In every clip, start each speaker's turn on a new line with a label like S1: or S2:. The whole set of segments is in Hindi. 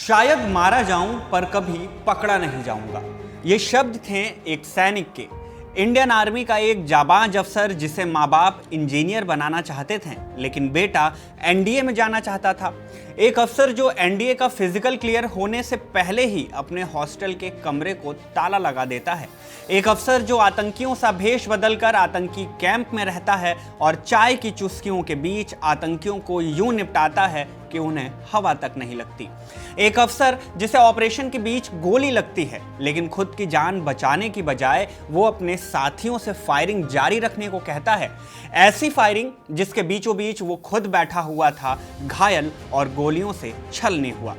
S1: शायद मारा जाऊं पर कभी पकड़ा नहीं जाऊंगा। ये शब्द थे एक सैनिक के। इंडियन आर्मी का एक जाबाज अफसर जिसे माँ बाप इंजीनियर बनाना चाहते थे, लेकिन बेटा एनडीए में जाना चाहता था। एक अफसर जो एनडीए का फिजिकल क्लियर होने से पहले ही अपने हॉस्टल के कमरे को ताला लगा देता है। एक अफसर जो आतंकियों सा भेष बदलकर आतंकी कैंप में रहता है और चाय की चुस्कियों के बीच आतंकियों को यूं निपटाता है कि उन्हें हवा तक नहीं लगती। एक अफसर जिसे ऑपरेशन के बीच गोली लगती है, लेकिन खुद की जान बचाने की बजाय वो अपने साथियों से फायरिंग जारी रखने को कहता है। ऐसी फायरिंग जिसके बीचों बीच वो खुद बैठा हुआ था, घायल और गोलियों से छलनी हुआ।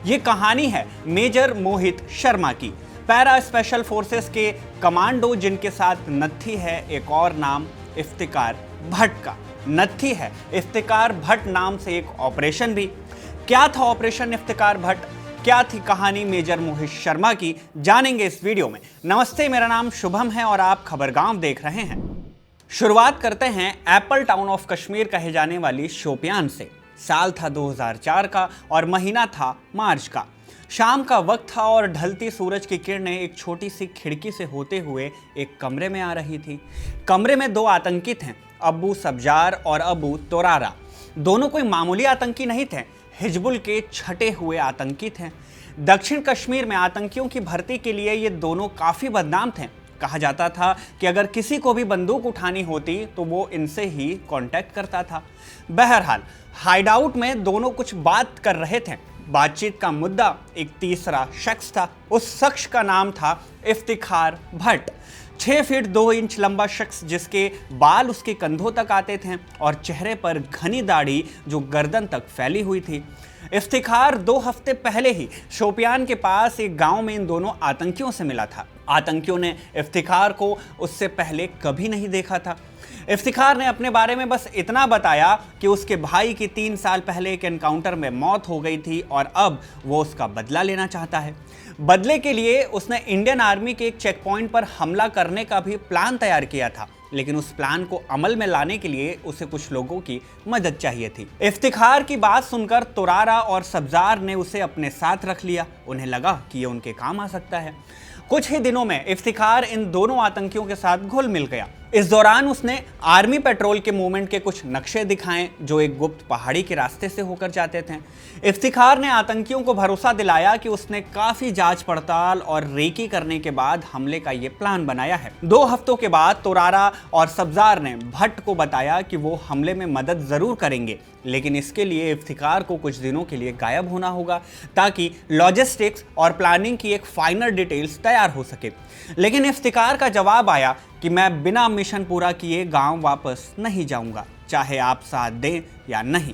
S1: ये कहानी है मेजर मोहित शर्मा की, पैरा स्पेशल फोर्सेस के कमांडो जिनके साथ नत्थी है एक और नाम इफ्तिकार भट्ट का। नत्थी है इफ्तिकार भट्ट नाम से एक ऑपरेशन भी। क्या था ऑपरेशन इफ्तिकार भट्ट, क्या थी कहानी मेजर मोहित शर्मा की, जानेंगे इस वीडियो में। नमस्ते, मेरा नाम शुभम है और आप खबरगांव देख रहे हैं। शुरुआत करते हैं एप्पल टाउन ऑफ कश्मीर कहे जाने वाली शोपियान से। साल था 2004 का और महीना था मार्च का। शाम का वक्त था और ढलती सूरज की किरणें एक छोटी सी खिड़की से होते हुए एक कमरे में आ रही थी। कमरे में दो आतंकी थे, अबू सब्जार और अबू तोरारा। दोनों कोई मामूली आतंकी नहीं थे, हिजबुल के छटे हुए आतंकी थे। दक्षिण कश्मीर में आतंकियों की भर्ती के लिए ये दोनों काफी बदनाम थे। कहा जाता था कि अगर किसी को भी बंदूक उठानी होती तो वो इनसे ही कांटेक्ट करता था। बहरहाल हाइडआउट में दोनों कुछ बात कर रहे थे। बातचीत का मुद्दा एक तीसरा शख्स था। उस शख्स का नाम था इफ्तिखार भट्ट। 6 फीट 2 इंच लंबा शख्स जिसके बाल उसके कंधों तक आते थे और चेहरे पर घनी दाढ़ी जो गर्दन तक फैली हुई थी। इफ्तिखार 2 हफ्ते पहले ही शोपियान के पास एक गांव में इन दोनों आतंकियों से मिला था। आतंकियों ने इफ्तिखार को उससे पहले कभी नहीं देखा था। इफ्तिखार ने अपने बारे में बस इतना बताया कि उसके भाई की 3 साल पहले एक एनकाउंटर में मौत हो गई थी और अब वो उसका बदला लेना चाहता है। बदले के लिए उसने इंडियन आर्मी के एक चेक पॉइंट पर हमला करने का भी प्लान तैयार किया था, लेकिन उस प्लान को अमल में लाने के लिए उसे कुछ लोगों की मदद चाहिए थी। इफ्तिखार की बात सुनकर तोरारा और सब्जार ने उसे अपने साथ रख लिया। उन्हें लगा कि ये उनके काम आ सकता है। कुछ ही दिनों में इफ्तिखार इन दोनों आतंकियों के साथ घुल मिल गया। इस दौरान उसने आर्मी पेट्रोल के मूवमेंट के कुछ नक्शे दिखाए जो एक गुप्त पहाड़ी के रास्ते से होकर जाते थे। इफ्तिखार ने आतंकियों को भरोसा दिलाया कि उसने काफी जांच पड़ताल और रेकी करने के बाद हमले का ये प्लान बनाया है। 2 हफ्तों के बाद तोरारा और सब्जार ने भट्ट को बताया कि वो हमले में मदद जरूर करेंगे, लेकिन इसके लिए इफ्तिखार को कुछ दिनों के लिए गायब होना होगा ताकि लॉजिस्टिक्स और प्लानिंग की एक फाइनल डिटेल्स तैयार हो सके। लेकिन इफ्तिखार का जवाब आया कि मैं बिना मिशन पूरा किए गांव वापस नहीं जाऊंगा, चाहे आप साथ दें या नहीं।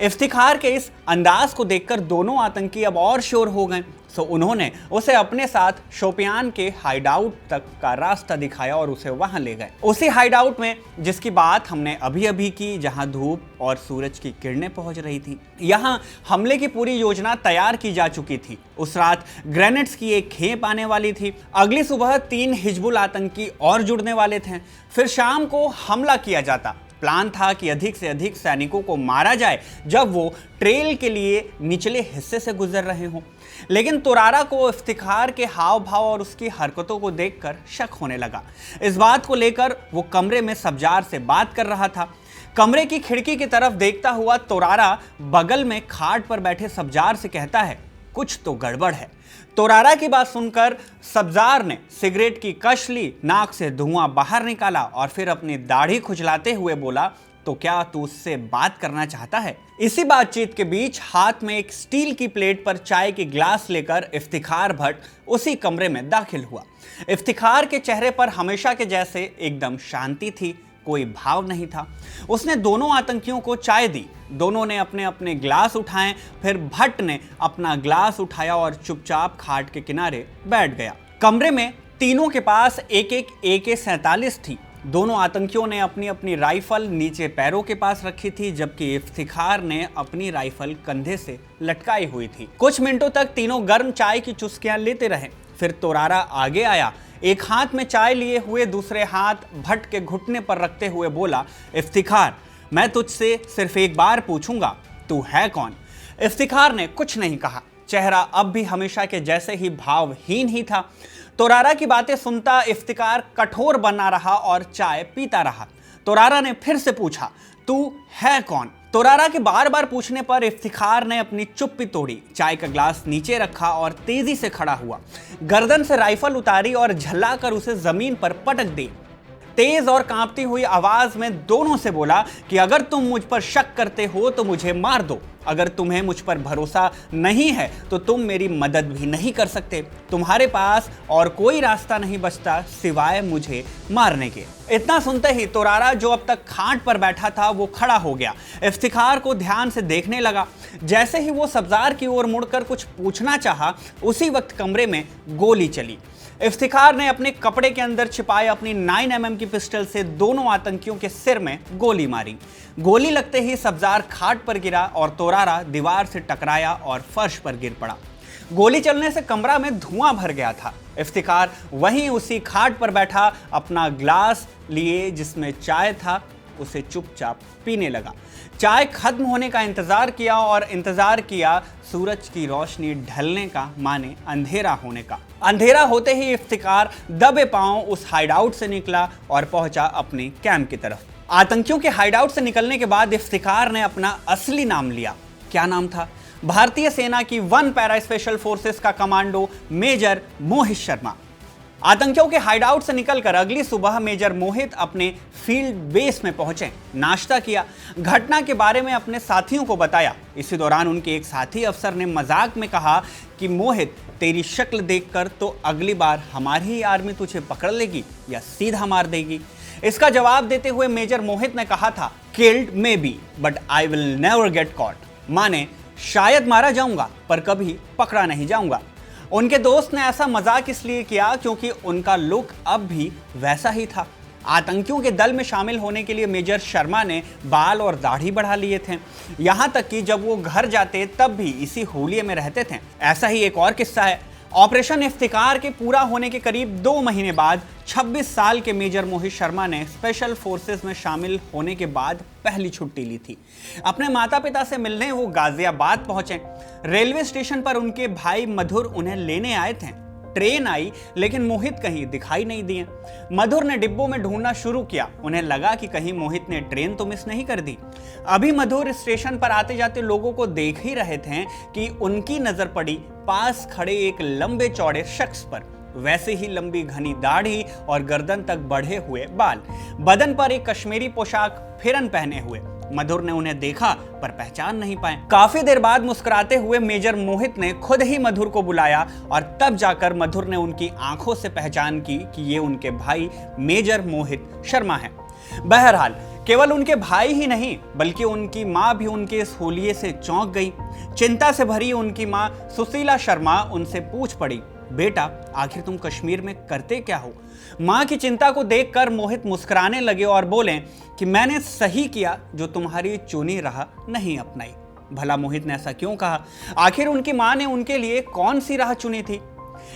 S1: इफ्तिखार के इस अंदाज को देखकर दोनों आतंकी अब और श्योर हो गए। सो उन्होंने उसे अपने साथ शोपियान के हाइडआउट तक का रास्ता दिखाया और उसे वहां ले गए। उसी हाइडआउट में जिसकी बात हमने अभी अभी की, जहां धूप और सूरज की किरणें पहुंच रही थी। यहां हमले की पूरी योजना तैयार की जा चुकी थी। उस रात ग्रेनेड्स की एक खेप आने वाली थी। अगली सुबह 3 हिजबुल आतंकी और जुड़ने वाले थे। फिर शाम को हमला किया जाता। प्लान था कि अधिक से अधिक सैनिकों को मारा जाए जब वो ट्रेल के लिए निचले हिस्से से गुजर रहे हों। लेकिन तोरारा को इफ्तिखार के हाव भाव और उसकी हरकतों को देखकर शक होने लगा। इस बात को लेकर वो कमरे में सब्जार से बात कर रहा था। कमरे की खिड़की की तरफ देखता हुआ तोरारा बगल में खाट पर बैठे सब्जार से कहता है, कुछ तो गड़बड़ है। तोरारा की बात सुनकर सब्जार ने सिगरेट की कश ली, नाक से धुआं बाहर निकाला और फिर अपनी दाढ़ी खुजलाते हुए बोला, तो क्या तू उससे बात करना चाहता है? इसी बातचीत के बीच हाथ में एक स्टील की प्लेट पर चाय की ग्लास लेकर इफ्तिखार भट्ट उसी कमरे में दाखिल हुआ। इफ्तिखार के चेहरे पर हमेशा के जैसे एकदम शांति थी, कोई भाव नहीं था। उसने दोनों आतंकियों को चाय दी। दोनों ने अपने अपने ग्लास उठाए। फिर भट्ट ने अपना ग्लास उठाया और चुपचाप खाट के किनारे बैठ गया। कमरे में तीनों के पास एक एक AK-47 थी। दोनों आतंकियों ने अपनी अपनी राइफल नीचे पैरों के पास रखी थी, जबकि इफ्तिखार ने अपनी राइफल कंधे से लटकाई हुई थी। कुछ मिनटों तक तीनों गर्म चाय की चुस्कियां लेते रहे। फिर तोरारा आगे आया। एक हाथ में चाय लिए हुए दूसरे हाथ भट्ट के घुटने पर रखते हुए बोला, इफ्तिखार, मैं तुझसे सिर्फ एक बार पूछूंगा, तू है कौन? इफ्तिखार ने कुछ नहीं कहा। चेहरा अब भी हमेशा के जैसे ही भावहीन ही था। तोरारा की बातें सुनता इफ्तिकार कठोर बना रहा और चाय पीता रहा। तोरारा ने फिर से पूछा, तू है कौन? तोरारा के बार बार पूछने पर इफ्तिखार ने अपनी चुप्पी तोड़ी, चाय का ग्लास नीचे रखा और तेजी से खड़ा हुआ, गर्दन से राइफल उतारी और झल्लाकर उसे जमीन पर पटक दी। तेज और कांपती हुई आवाज में दोनों से बोला कि अगर तुम मुझ पर शक करते हो तो मुझे मार दो, अगर तुम्हें मुझ पर भरोसा नहीं है तो तुम मेरी मदद भी नहीं कर सकते। तुम्हारे पास और कोई रास्ता नहीं बचता सिवाय मुझे मारने के। इतना सुनते ही तोरारा, जो अब तक खाट पर बैठा था, वो खड़ा हो गया, इफ्तिखार को ध्यान से देखने लगा। जैसे ही वो सब्जार की ओर मुड़कर कुछ पूछना चाहा, उसी वक्त कमरे में गोली चली। इफ्तिखार ने अपने कपड़े के अंदर छिपाए अपनी 9mm की पिस्टल से दोनों आतंकियों के सिर में गोली मारी। गोली लगते ही सब्जार खाट पर गिरा और तोरारा दीवार से टकराया और फर्श पर गिर पड़ा। गोली चलने से कमरा में धुआं भर गया था। इफ्तिखार वहीं उसी खाट पर बैठा अपना ग्लास लिए जिसमें चाय था, उसे चुपचाप पीने लगा। चाय खत्म होने का इंतजार किया और इंतजार किया सूरज की रोशनी ढलने का, माने अंधेरा होने का। अंधेरा होते ही इफ्तिकार दबे पांव उस हाइडआउट से निकला और पहुंचा अपने कैंप की तरफ। आतंकियों के हाइडआउट से निकलने के बाद इफ्तिकार ने अपना असली नाम लिया। क्या नाम था? भारतीय सेना की 1 पैरा स्पेशल फोर्सेस का कमांडो मेजर मोहित शर्मा। आतंकियों के हाइडआउट से निकलकर अगली सुबह मेजर मोहित अपने फील्ड बेस में पहुंचे, नाश्ता किया, घटना के बारे में अपने साथियों को बताया। इसी दौरान उनके एक साथी अफसर ने मजाक में कहा कि मोहित, तेरी शक्ल देखकर तो अगली बार हमारी ही आर्मी तुझे पकड़ लेगी या सीधा मार देगी। इसका जवाब देते हुए मेजर मोहित ने कहा था, killed may be but I will never get caught, माने शायद मारा जाऊंगा पर कभी पकड़ा नहीं जाऊंगा। उनके दोस्त ने ऐसा मजाक इसलिए किया क्योंकि उनका लुक अब भी वैसा ही था। आतंकियों के दल में शामिल होने के लिए मेजर शर्मा ने बाल और दाढ़ी बढ़ा लिए थे, यहां तक कि जब वो घर जाते तब भी इसी होलिये में रहते थे। ऐसा ही एक और किस्सा है। ऑपरेशन इफ्तिकार के पूरा होने के करीब 2 महीने बाद 26 साल के मेजर मोहित शर्मा ने स्पेशल फोर्सेस में शामिल होने के बाद पहली छुट्टी ली थी। अपने माता पिता से मिलने वो गाजियाबाद पहुंचे। रेलवे स्टेशन पर उनके भाई मधुर उन्हें लेने आए थे। ट्रेन आई लेकिन मोहित कहीं दिखाई नहीं दिए। मधुर ने डिब्बों में ढूंढना शुरू किया। उन्हें लगा कि कहीं मोहित ने ट्रेन तो मिस नहीं कर दी। अभी मधुर स्टेशन पर आते जाते लोगों को देख ही रहे थे कि उनकी नजर पड़ी पास खड़े एक लंबे चौड़े शख्स पर। वैसे ही लंबी घनी दाढ़ी और गर्दन तक बढ़े हुए बाल, बदन पर एक कश्मीरी पोशाक फिरन पहने हुए। मधुर ने उन्हें देखा पर पहचान नहीं पाए। काफी देर बाद मुस्कुराते हुए मेजर मोहित ने खुद ही मधुर को बुलाया और तब जाकर मधुर ने उनकी आंखों से पहचान की कि ये उनके भाई मेजर मोहित शर्मा हैं। बहरहाल केवल उनके भाई ही नहीं बल्कि उनकी मां भी उनके इस होलिये से चौंक गई। चिंता से भरी उनकी मां सुशीला शर्मा उनसे पूछ पड़ी, बेटा आखिर तुम कश्मीर में करते क्या हो? मां की चिंता को देखकर मोहित मुस्कुराने लगे और बोले कि मैंने सही किया जो तुम्हारी चुनी राह नहीं अपनाई। भला मोहित ने ऐसा क्यों कहा? आखिर उनकी मां ने उनके लिए कौन सी राह चुनी थी?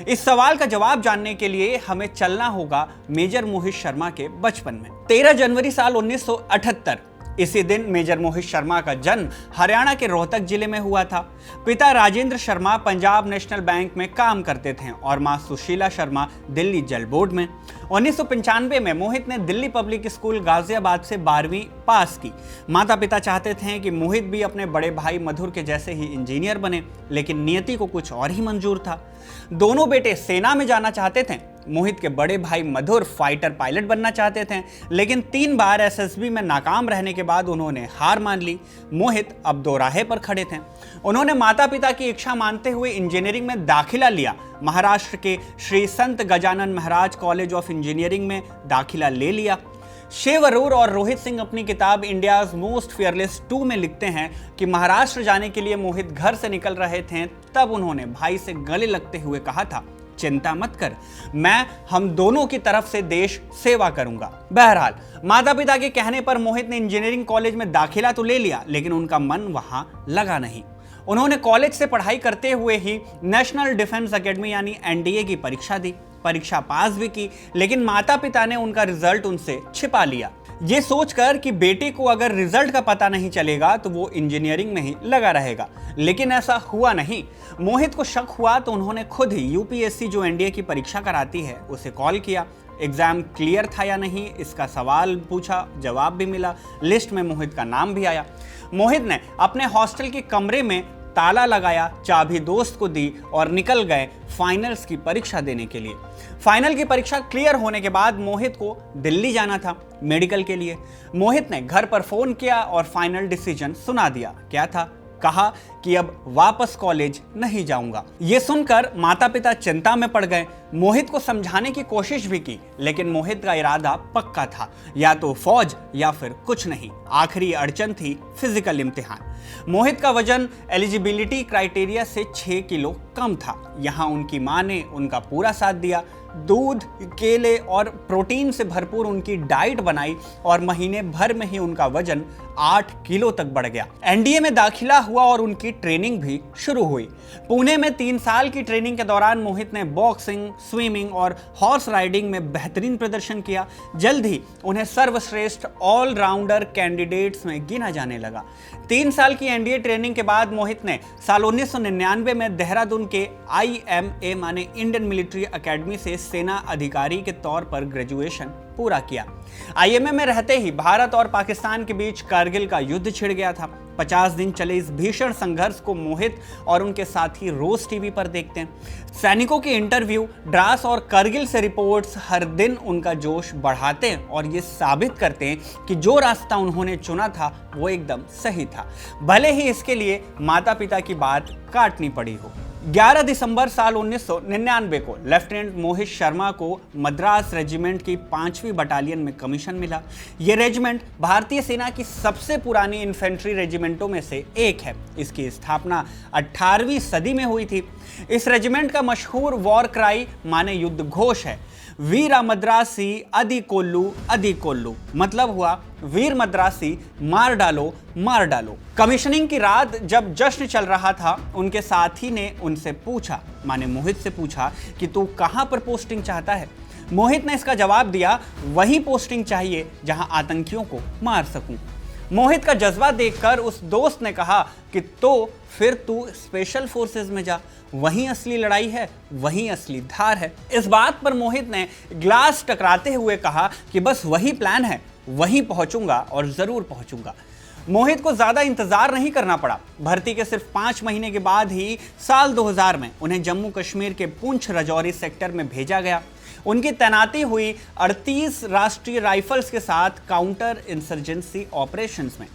S1: इस सवाल का जवाब जानने के लिए हमें चलना होगा मेजर मोहित शर्मा के बचपन में। 13 जनवरी साल 1978 इसी दिन मेजर मोहित शर्मा का जन्म हरियाणा के रोहतक जिले में हुआ था। पिता राजेंद्र शर्मा पंजाब नेशनल बैंक में काम करते थे और मां सुशीला शर्मा दिल्ली जल बोर्ड में। 1995 में मोहित ने दिल्ली पब्लिक स्कूल गाजियाबाद से 12वीं पास की। माता पिता चाहते थे कि मोहित भी अपने बड़े भाई मधुर के जैसे ही इंजीनियर बने, लेकिन नियति को कुछ और ही मंजूर था। दोनों बेटे सेना में जाना चाहते थे। मोहित के बड़े भाई मधुर फाइटर पायलट बनना चाहते थे, लेकिन 3 बार एसएसबी में नाकाम रहने के बाद उन्होंने हार मान ली। मोहित अब दोराहे पर खड़े थे। उन्होंने माता पिता की इच्छा मानते हुए इंजीनियरिंग में दाखिला लिया। महाराष्ट्र के श्री संत Gajanan Maharaj college of engineering में दाखिला ले लिया। शिव अरोर और रोहित सिंह अपनी किताब इंडियाज मोस्ट फियरलेस 2 में लिखते हैं कि महाराष्ट्र जाने के लिए मोहित घर से निकल रहे थे, तब उन्होंने भाई से गले लगते हुए कहा था, चिंता मत कर, मैं हम दोनों की तरफ से देश सेवा करूंगा। बहरहाल माता पिता के कहने पर मोहित ने इंजीनियरिंग कॉलेज में दाखिला तो ले लिया, लेकिन उनका मन वहां लगा नहीं। उन्होंने कॉलेज से पढ़ाई करते हुए ही नेशनल डिफेंस एकेडमी यानी एनडीए की परीक्षा दी। परीक्षा पास भी की, लेकिन माता पिता ने उनका रिजल्ट उनसे छिपा लिया। ये सोचकर कि बेटे को अगर रिजल्ट का पता नहीं चलेगा तो वो इंजीनियरिंग में ही लगा रहेगा, लेकिन ऐसा हुआ नहीं। मोहित को शक हुआ तो उन्होंने खुद ही यूपीएससी जो एनडीए की परीक्षा कराती है उसे कॉल किया। एग्जाम क्लियर था या नहीं इसका सवाल पूछा, जवाब भी मिला, लिस्ट में मोहित का नाम भी आया। मोहित ने अपने हॉस्टल के कमरे में ताला लगाया, चाबी दोस्त को दी और निकल गए फाइनल्स की परीक्षा देने के लिए। फाइनल की परीक्षा क्लियर होने के बाद मोहित को दिल्ली जाना था मेडिकल के लिए। मोहित ने घर पर फोन किया और फाइनल डिसीजन सुना दिया। क्या था? कहा कि अब वापस कॉलेज नहीं जाऊंगा। ये सुनकर माता पिता चिंता में पड़ गए। मोहित को समझाने की कोशिश भी की, लेकिन मोहित का इरादा पक्का था, या तो फौज या फिर कुछ नहीं। आखिरी अड़चन थी फिजिकल इम्तिहान। मोहित का वजन एलिजिबिलिटी क्राइटेरिया से 6 किलो कम था। यहाँ उनकी मां ने उनका पूरा साथ दिया। दूध, केले और प्रोटीन से भरपूर उनकी डाइट बनाई और महीने भर में ही उनका वजन 8 किलो तक बढ़ गया। एनडीए में दाखिला हुआ और उनकी ट्रेनिंग भी शुरू हुई। पुणे में 3 साल की ट्रेनिंग के दौरान मोहित ने बॉक्सिंग, स्विमिंग और हॉर्स राइडिंग में बेहतरीन प्रदर्शन किया। जल्द ही उन्हें सर्वश्रेष्ठ ऑलराउंडर कैंडिडेट्स में गिना जाने लगा। 3 साल की एनडीए ट्रेनिंग के बाद मोहित ने साल 1999 में देहरादून के IMA माने इंडियन मिलिट्री एकेडमी से सेना अधिकारी के तौर पर ग्रेजुएशन पूरा किया। IMA में रहते ही भारत और पाकिस्तान के बीच कारगिल का युद्ध छिड़ गया था। 50 दिन चले इस भीषण संघर्ष को मोहित और उनके साथी रोज टीवी पर देखते हैं। सैनिकों के इंटरव्यू, ड्रास और कारगिल से रिपोर्ट्स हर दिन उनका जोश बढ़ाते हैं और ये साबित करते हैं कि जो रास्ता उन्होंने चुना था वो एकदम सही था, भले ही इसके लिए माता पिता की बात काटनी पड़ी हो। 11 दिसंबर साल 1999 को लेफ्टिनेंट मोहित शर्मा को मद्रास रेजिमेंट की 5वीं बटालियन में कमीशन मिला। ये रेजिमेंट भारतीय सेना की सबसे पुरानी इन्फेंट्री रेजिमेंटों में से एक है। इसकी स्थापना 18वीं सदी में हुई थी। इस रेजिमेंट का मशहूर वॉर क्राई माने युद्ध घोष है, वीरा मद्रासी अदि कोल्लू, मतलब हुआ वीर मद्रासी मार डालो मार डालो। कमीशनिंग की रात जब जश्न चल रहा था, उनके साथी ने उनसे पूछा, माने मोहित से पूछा कि तू कहां पर पोस्टिंग चाहता है। मोहित ने इसका जवाब दिया, वही पोस्टिंग चाहिए जहां आतंकियों को मार सकूं। मोहित का जज्बा देखकर उस दोस्त ने कहा कि तो फिर तू स्पेशल फोर्सेस में जा, वहीं असली लड़ाई है, वहीं असली धार है। इस बात पर मोहित ने ग्लास टकराते हुए कहा कि बस वही प्लान है, वहीं पहुंचूंगा और जरूर पहुंचूंगा। मोहित को ज्यादा इंतजार नहीं करना पड़ा। भर्ती के सिर्फ 5 महीने के बाद ही साल 2000 में उन्हें जम्मू कश्मीर के पुंछ राजौरी सेक्टर में भेजा गया। उनकी तैनाती हुई 38 राष्ट्रीय राइफल्स के साथ काउंटर इंसर्जेंसी ऑपरेशंस में।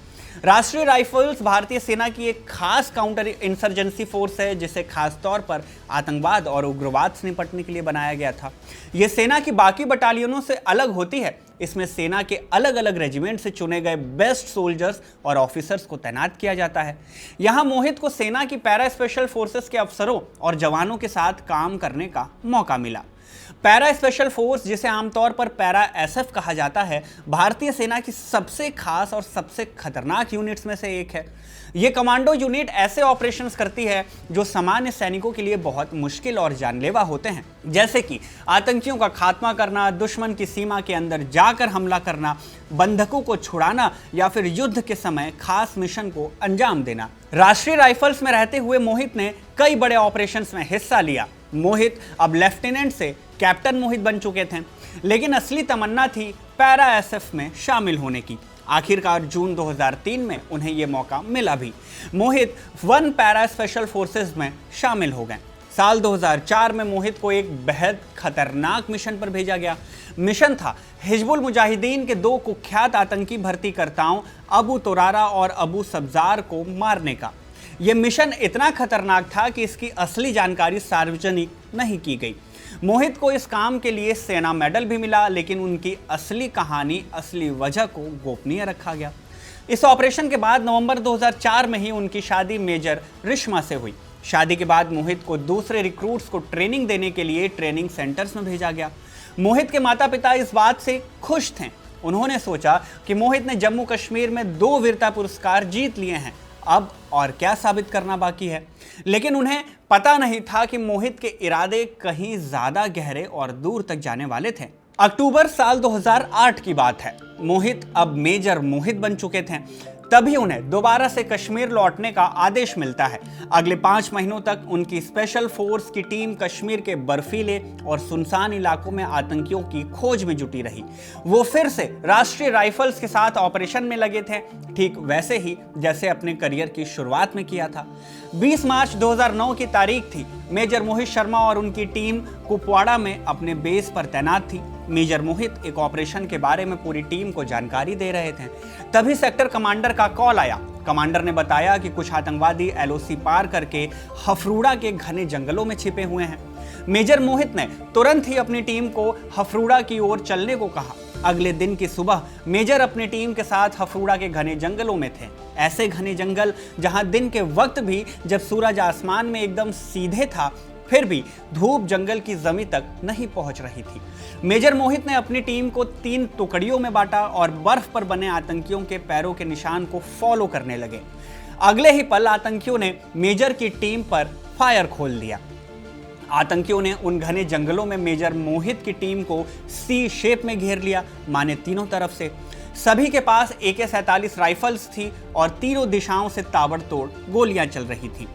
S1: राष्ट्रीय राइफल्स भारतीय सेना की एक खास काउंटर इंसर्जेंसी फोर्स है, जिसे खास तौर पर आतंकवाद और उग्रवाद से निपटने के लिए बनाया गया था। यह सेना की बाकी बटालियनों से अलग होती है। इसमें सेना के अलग अलग रेजिमेंट से चुने गए बेस्ट सोल्जर्स और ऑफिसर्स को तैनात किया जाता है। यहां मोहित को सेना की पैरा स्पेशल फोर्सेस के अफसरों और जवानों के साथ काम करने का मौका मिला। पैरा स्पेशल फोर्स, जिसे आमतौर पर पैरा SF कहा जाता है, भारतीय सेना की सबसे खास और सबसे खतरनाक यूनिट्स में से एक है। ये कमांडो यूनिट ऐसे ऑपरेशंस करती है जो सामान्य सैनिकों के लिए बहुत मुश्किल और जानलेवा होते हैं, जैसे कि आतंकियों का खात्मा करना, दुश्मन की सीमा के अंदर जाकर हमला करना, बंधकों को छुड़ाना या फिर युद्ध के समय खास मिशन को अंजाम देना। राष्ट्रीय राइफल्स में रहते हुए मोहित ने कई बड़े ऑपरेशंस में हिस्सा लिया। मोहित अब लेफ्टिनेंट से कैप्टन मोहित बन चुके थे, लेकिन असली तमन्ना थी पैरा SF में शामिल होने की। आखिरकार जून 2003 में उन्हें यह मौका मिला भी। मोहित 1 पैरा स्पेशल फोर्सेस में शामिल हो गए। साल 2004 में मोहित को एक बेहद खतरनाक मिशन पर भेजा गया। मिशन था हिजबुल मुजाहिदीन के 2 कुख्यात आतंकी भर्तीकर्ताओं अबू तुरारा और अबू सब्जार को मारने का। यह मिशन इतना खतरनाक था कि इसकी असली जानकारी सार्वजनिक नहीं की गई। मोहित को इस काम के लिए सेना मेडल भी मिला, लेकिन उनकी असली कहानी, असली वजह को गोपनीय रखा गया। इस ऑपरेशन के बाद नवंबर 2004 में ही उनकी शादी मेजर रिश्मा से हुई। शादी के बाद मोहित को दूसरे रिक्रूट्स को ट्रेनिंग देने के लिए ट्रेनिंग सेंटर्स में भेजा गया। मोहित के माता पिता इस बात से खुश थे। उन्होंने सोचा कि मोहित ने जम्मू कश्मीर में 2 वीरता पुरस्कार जीत लिए हैं, अब और क्या साबित करना बाकी है। लेकिन उन्हें पता नहीं था कि मोहित के इरादे कहीं ज्यादा गहरे और दूर तक जाने वाले थे। अक्टूबर साल 2008 की बात है। मोहित अब मेजर मोहित बन चुके थे। तभी उन्हें दोबारा से कश्मीर लौटने का आदेश मिलता है। अगले 5 महीनों तक उनकी स्पेशल फोर्स की टीम कश्मीर के बर्फीले और सुनसान इलाकों में आतंकियों की खोज में जुटी रही। वो फिर से राष्ट्रीय राइफल्स के साथ ऑपरेशन में लगे थे, ठीक वैसे ही जैसे अपने करियर की शुरुआत में किया था। 20 मार्च 2009 की तारीख थी। मेजर मोहित शर्मा और उनकी टीम कुपवाड़ा में अपने बेस पर तैनात थी। मेजर मोहित एक ऑपरेशन के बारे में पूरी टीम को जानकारी दे रहे थे। तभी सेक्टर कमांडर का कॉल आया। कमांडर ने बताया कि कुछ आतंकवादी एलओसी पार करके हफरूड़ा के घने जंगलों में छिपे हुए हैं। मेजर मोहित ने तुरंत ही अपनी टीम को हफरूड़ा की ओर चलने को कहा। अगले दिन की सुबह मेजर अपनी टीम के साथ हफरूड़ा के घने जंगलों में थे। ऐसे घने जंगल जहां दिन के वक्त भी जब सूरज आसमान में एकदम सीधे था, फिर भी धूप जंगल की जमीन तक नहीं पहुंच रही थी। मेजर मोहित ने अपनी टीम को 3 टुकड़ियों में बांटा और बर्फ पर बने आतंकियों के पैरों के निशान को फॉलो करने लगे। अगले ही पल आतंकियों ने मेजर की टीम पर फायर खोल दिया। आतंकियों ने उन घने जंगलों में मेजर मोहित की टीम को सी शेप में घेर लिया, माने तीनों तरफ से। सभी के पास AK-47 राइफल्स थी और तीनों दिशाओं से ताबड़तोड़ गोलियां चल रही थी।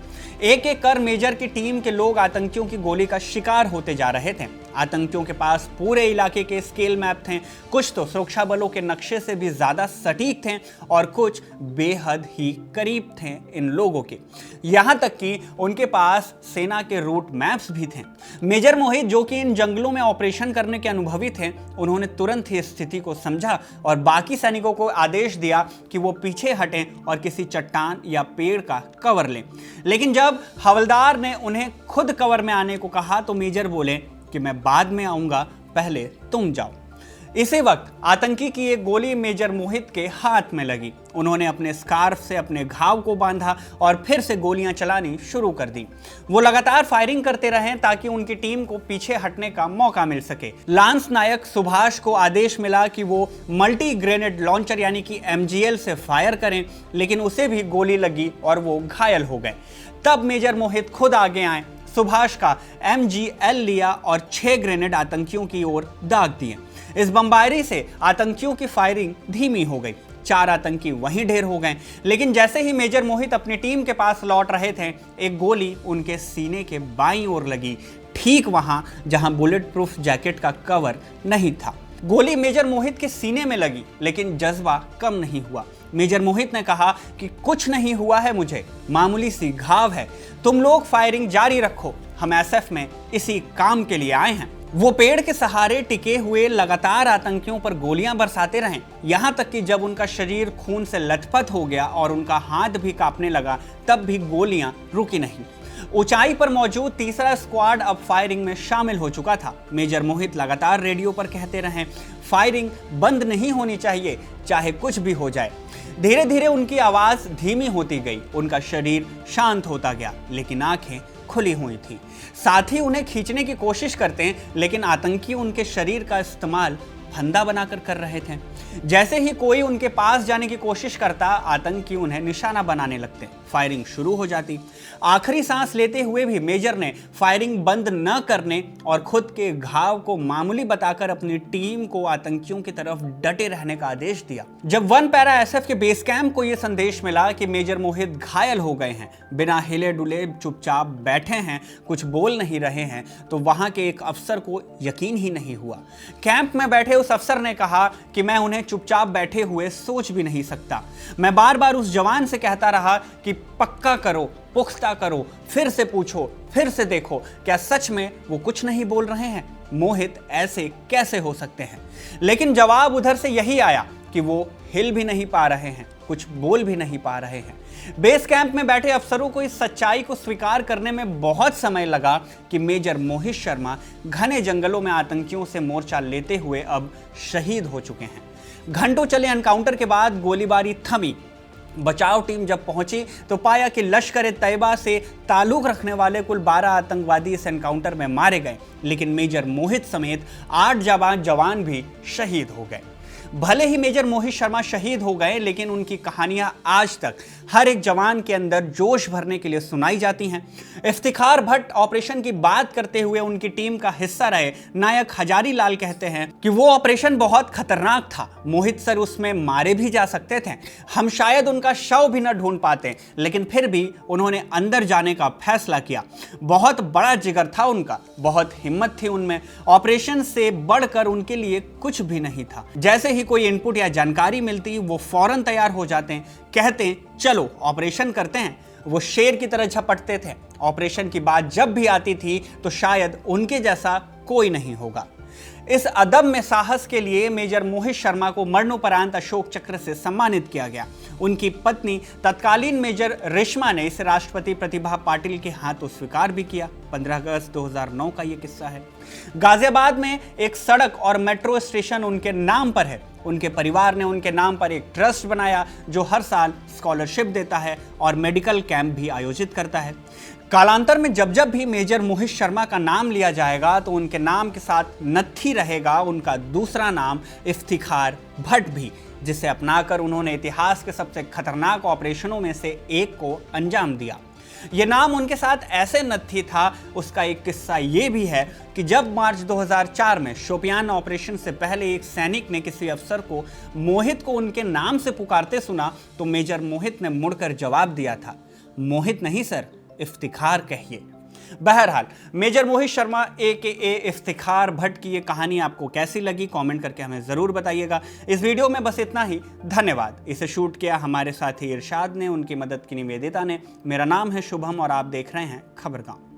S1: एक एक कर मेजर की टीम के लोग आतंकियों की गोली का शिकार होते जा रहे थे। आतंकियों के पास पूरे इलाके के स्केल मैप थे। कुछ तो सुरक्षा बलों के नक्शे से भी ज्यादा सटीक थे और कुछ बेहद ही करीब थे इन लोगों के। यहां तक कि उनके पास सेना के रूट मैप्स भी थे। मेजर मोहित, जो कि इन जंगलों में ऑपरेशन करने के अनुभवी थे, उन्होंने तुरंत ही स्थिति को समझा और बाकी सैनिकों को आदेश दिया कि वो पीछे हटें और किसी चट्टान या पेड़ का कवर लें। लेकिन जब हवलदार ने उन्हें खुद कवर में आने को कहा तो मेजर बोले कि मैं बाद में आऊंगा, पहले तुम जाओ। इसी वक्त आतंकी की एक गोली मेजर मोहित के हाथ में लगी। उन्होंने अपने स्कार्फ से अपने घाव को बांधा और फिर से गोलियां चलानी शुरू कर दी। वो लगातार फायरिंग करते रहे ताकि उनकी टीम को पीछे हटने का मौका मिल सके। लांस नायक सुभाष को आदेश मिला कि वो मल्टी ग्रेनेड लॉन्चर यानी कि MGL से फायर करें, लेकिन उसे भी गोली लगी और वो घायल हो गए। तब मेजर मोहित खुद आगे आए, सुभाष का MGL लिया और 6 ग्रेनेड आतंकियों की ओर दाग दिए। इस बमबारी से आतंकियों की फायरिंग धीमी हो गई। 4 आतंकी वहीं ढेर हो गए। लेकिन जैसे ही मेजर मोहित अपनी टीम के पास लौट रहे थे, एक गोली उनके सीने के बाईं ओर लगी, ठीक वहां जहां बुलेट प्रूफ जैकेट का कवर नहीं था। गोली मेजर मोहित के सीने में लगी, लेकिन जज्बा कम नहीं हुआ। मेजर मोहित ने कहा कि कुछ नहीं हुआ है मुझे, मामूली सी घाव है, तुम लोग फायरिंग जारी रखो, हम SF में इसी काम के लिए आए हैं। वो पेड़ के सहारे टिके हुए लगातार आतंकियों पर गोलियां बरसाते रहे, यहां तक कि जब उनका शरीर खून से लथपथ हो गया और उनका हाथ भी कांपने लगा, तब भी गोलियां रुकी नहीं। ऊंचाई पर मौजूद तीसरा स्क्वाड अब फायरिंग में शामिल हो चुका था। मेजर मोहित लगातार रेडियो पर कहते रहे, फायरिंग बंद नहीं होनी चाहिए, चाहे कुछ भी हो जाए। धीरे धीरे उनकी आवाज धीमी होती गई, उनका शरीर शांत होता गया, लेकिन आंखें खुली हुई थी। साथी उन्हें खींचने की कोशिश करते, लेकिन आतंकी उनके शरीर का इस्तेमाल फंदा बनाकर कर रहे थे। जैसे ही कोई उनके पास जाने की कोशिश करता, आतंकी उन्हें निशाना बनाने लगते, फायरिंग शुरू हो जाती। आखिरी सांस लेते हुए भी मेजर ने फायरिंग बंद न करने और खुद के घाव को मामूली बताकर अपनी टीम को आतंकियों की तरफ डटे रहने का आदेश दिया। जब 1 पैरा SF के बेस कैंप को यह संदेश मिला कि मेजर मोहित घायल हो गए हैं, बिना हिले डुले चुपचाप बैठे हैं, कुछ बोल नहीं रहे हैं, तो वहां के एक अफसर को यकीन ही नहीं हुआ। कैंप में बैठे उस अफसर ने कहा कि मैं उन्हें चुपचाप बैठे हुए सोच भी नहीं सकता। मैं बार बार उस जवान से कहता रहा कि पक्का करो, पुख्ता करो, फिर से पूछो, फिर से देखो, क्या सच में वो कुछ नहीं बोल रहे हैं? मोहित ऐसे कैसे हो सकते हैं? लेकिन जवाब उधर से यही आया कि वो हिल भी नहीं पा रहे हैं, कुछ बोल भी नहीं पा रहे हैं। बेस कैंप में बैठे अफसरों को इस सच्चाई को स्वीकार करने में बहुत समय लगा कि मेजर मोहित शर्मा घने जंगलों में आतंकियों से मोर्चा लेते हुए अब शहीद हो चुके हैं। घंटों चले एनकाउंटर के बाद गोलीबारी थमी। बचाव टीम जब पहुंची तो पाया कि लश्कर-ए-तैयबा से ताल्लुक रखने वाले कुल 12 आतंकवादी इस एनकाउंटर में मारे गए, लेकिन मेजर मोहित समेत 8 जाबाज जवान भी शहीद हो गए। भले ही मेजर मोहित शर्मा शहीद हो गए, लेकिन उनकी कहानियां आज तक हर एक जवान के अंदर जोश भरने के लिए सुनाई जाती हैं। इफ्तिखार भट्ट ऑपरेशन की बात करते हुए उनकी टीम का हिस्सा रहे नायक हजारी लाल कहते हैं कि वो ऑपरेशन बहुत खतरनाक था। मोहित सर उसमें मारे भी जा सकते थे, हम शायद उनका शव भी न ढूंढ पाते, लेकिन फिर भी उन्होंने अंदर जाने का फैसला किया। बहुत बड़ा जिगर था उनका, बहुत हिम्मत थी उनमें। ऑपरेशन से बढ़कर उनके लिए कुछ भी नहीं था। जैसे ही कोई इनपुट या जानकारी मिलती वो फौरन तैयार हो जाते हैं, कहते हैं चलो ऑपरेशन करते हैं। वो शेर की तरह झपटते थे। ऑपरेशन की बात जब भी आती थी तो शायद उनके जैसा कोई नहीं होगा। इस अदम्य साहस के लिए मेजर मोहित शर्मा को मरणोपरांत अशोक चक्र से सम्मानित किया गया। उनकी पत्नी तत्कालीन मेजर रेशमा ने इसे राष्ट्रपति प्रतिभा पाटिल के हाथों स्वीकार भी किया। 15 अगस्त 2009 का ये किस्सा है। गाजियाबाद में एक सड़क और मेट्रो स्टेशन उनके नाम पर है। उनके परिवार ने उनके नाम पर एक ट्रस्ट बनाया जो हर साल स्कॉलरशिप देता है और मेडिकल कैंप भी आयोजित करता है। कालांतर में जब जब भी मेजर मोहित शर्मा का नाम लिया जाएगा तो उनके नाम के साथ नत्थी रहेगा उनका दूसरा नाम इफ्तिखार भट्ट भी, जिसे अपनाकर उन्होंने इतिहास के सबसे खतरनाक ऑपरेशनों में से एक को अंजाम दिया। ये नाम उनके साथ ऐसे नत्थी था, उसका एक किस्सा ये भी है कि जब मार्च 2004 में शोपियान ऑपरेशन से पहले एक सैनिक ने किसी अफसर को मोहित को उनके नाम से पुकारते सुना तो मेजर मोहित ने मुड़कर जवाब दिया था, मोहित नहीं सर, इफ्तिखार कहिए। बहरहाल मेजर मोहित शर्मा AKA इफ्तिखार भट्ट की ये कहानी आपको कैसी लगी कमेंट करके हमें ज़रूर बताइएगा। इस वीडियो में बस इतना ही, धन्यवाद। इसे शूट किया हमारे साथी इरशाद ने, उनकी मदद की निवेदिता ने। मेरा नाम है शुभम और आप देख रहे हैं खबरगांव।